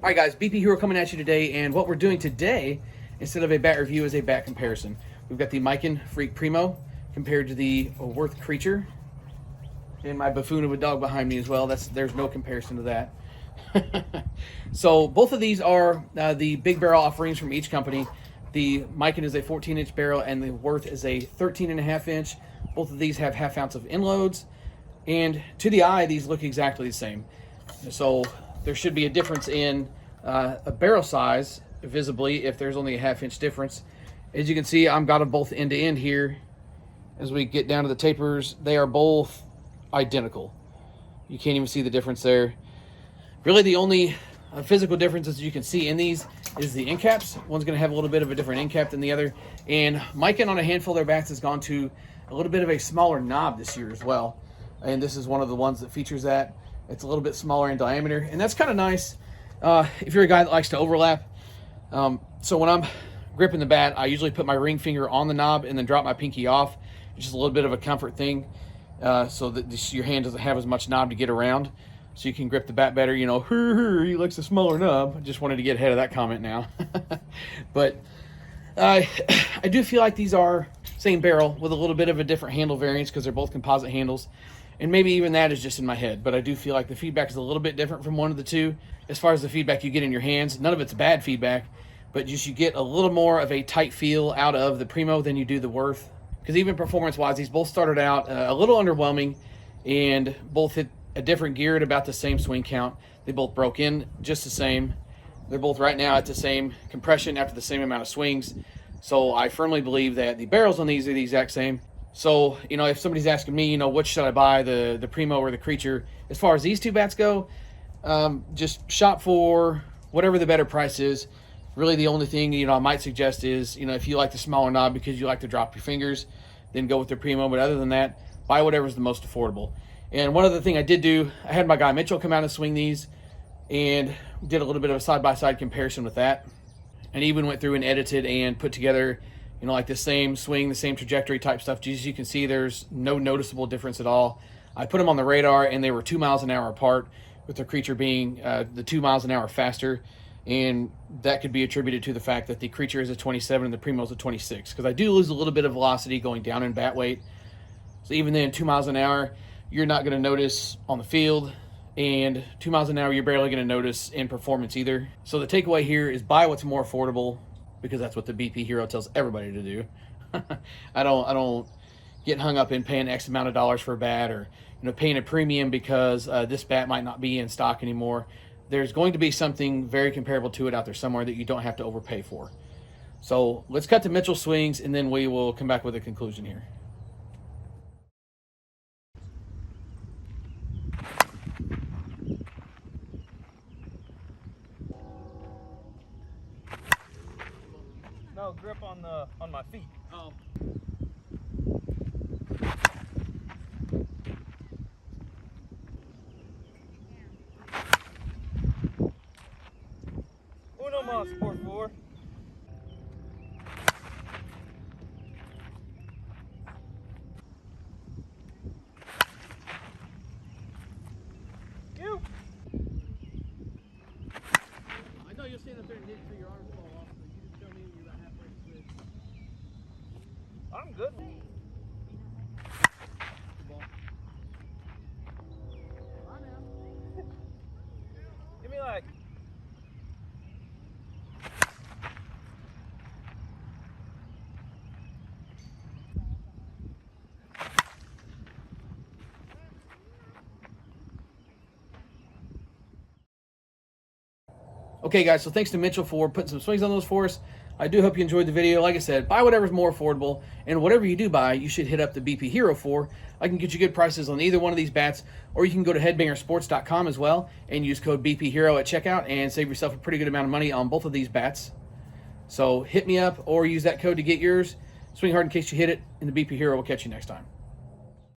All right, guys, BP Hero coming at you today, and what we're doing today, instead of a bat review, is a bat comparison. We've got the Miken Freak Primo compared to the Worth Krecher, and my buffoon of a dog behind me as well. There's no comparison to that. So both of these are the big barrel offerings from each company. The Miken is a 14-inch barrel, and the Worth is a 13.5-inch. Both of these have ½ ounce of inloads, and to the eye, these look exactly the same. So there should be a difference in a barrel size visibly if there's only a ½ inch difference. As you can see, I've got them both end to end here. As we get down to the tapers, they are both identical. You can't even see the difference there. Really, the only physical differences you can see in these is the end caps. One's going to have a little bit of a different end cap than the other. And Miken, on a handful of their bats, has gone to a little bit of a smaller knob this year as well. And this is one of the ones that features that. It's a little bit smaller in diameter, and that's kind of nice if you're a guy that likes to overlap. So when I'm gripping the bat, I usually put my ring finger on the knob and then drop my pinky off. It's just a little bit of a comfort thing, so that your hand doesn't have as much knob to get around, so you can grip the bat better. You know, he likes a smaller knob. I just wanted to get ahead of that comment now. But I do feel like these are same barrel with a little bit of a different handle variance because they're both composite handles. And maybe even that is just in my head, but I do feel like the feedback is a little bit different from one of the two. As far as the feedback you get in your hands, none of it's bad feedback, but just you get a little more of a tight feel out of the Primo than you do the Worth. Because even performance-wise, these both started out a little underwhelming, and both hit a different gear at about the same swing count. They both broke in just the same. They're both right now at the same compression after the same amount of swings. So I firmly believe that the barrels on these are the exact same. So, you know, if somebody's asking me, you know, which should I buy, the Primo or the Krecher, as far as these two bats go, just shop for whatever the better price is. Really the only thing, you know, I might suggest is, you know, if you like the smaller knob because you like to drop your fingers, then go with the Primo. But other than that, buy whatever's the most affordable. And one other thing I did do, I had my guy Mitchell come out and swing these and did a little bit of a side-by-side comparison with that. And even went through and edited and put together, you know, like the same swing, the same trajectory type stuff. As you can see, there's no noticeable difference at all. I put them on the radar, and they were 2 miles an hour apart, with the Krecher being the 2 miles an hour faster. And that could be attributed to the fact that the Krecher is a 27 and the Primo is a 26, because I do lose a little bit of velocity going down in bat weight. So even then, 2 miles an hour, you're not going to notice on the field, and 2 miles an hour, you're barely going to notice in performance either. So the takeaway here is buy what's more affordable, because that's what the BP Hero tells everybody to do. I don't get hung up in paying X amount of dollars for a bat, or, you know, paying a premium because this bat might not be in stock anymore. There's going to be something very comparable to it out there somewhere that you don't have to overpay for. So let's cut to Mitchell swings, and then we will come back with a conclusion here. No, grip on my feet. Oh. Uno más, por favor. You. I know you'll stand up there and hit it till your arms fall off, so you just tell me when you're about halfway to switch. I'm good. Give me like. Okay, guys, so thanks to Mitchell for putting some swings on those for us. I do hope you enjoyed the video. Like I said, buy whatever's more affordable, and whatever you do buy, you should hit up the BP Hero for. I can get you good prices on either one of these bats, or you can go to headbangersports.com as well and use code BP Hero at checkout and save yourself a pretty good amount of money on both of these bats. So hit me up or use that code to get yours. Swing hard in case you hit it, and the BP Hero will catch you next time.